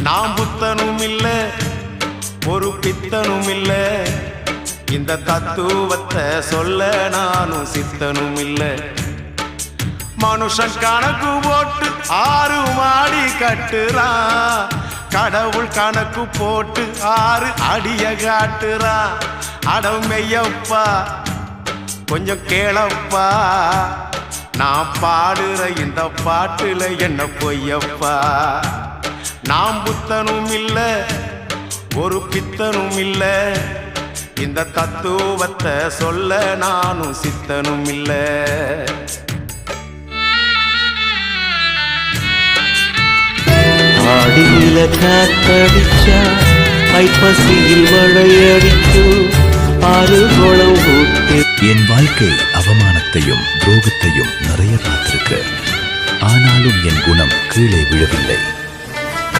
நான் புத்தனும் இல்ல ஒரு பித்தனும் இல்ல இந்த தத்துவத்தை சொல்ல நானும் சித்தனும் இல்ல மனுஷன் கணக்கு போட்டு 6 மாடி கட்டுறான் கடவுள் கணக்கு போட்டு 6 அடிய காட்டுறான் அடமையப்பா கொஞ்சம் கேளப்பா நான் பாடுற இந்த பாட்டுல என்ன பொய்யப்பா நான் புத்தனும் இல்ல ஒரு பித்தனும் இல்ல இந்த தத்துவத்தை சொல்ல நானும் சித்தனும் இல்ல ஆடியில காத்தடிச்சா ஐப்பசியில் மழையடிக்கும் 6 குளம் ஊத்து. என் வாழ்க்கை அவமானத்தையும் துரோகத்தையும் நிறைய பார்த்திருக்க ஆனாலும் என் குணம் கீழே விழவில்லை.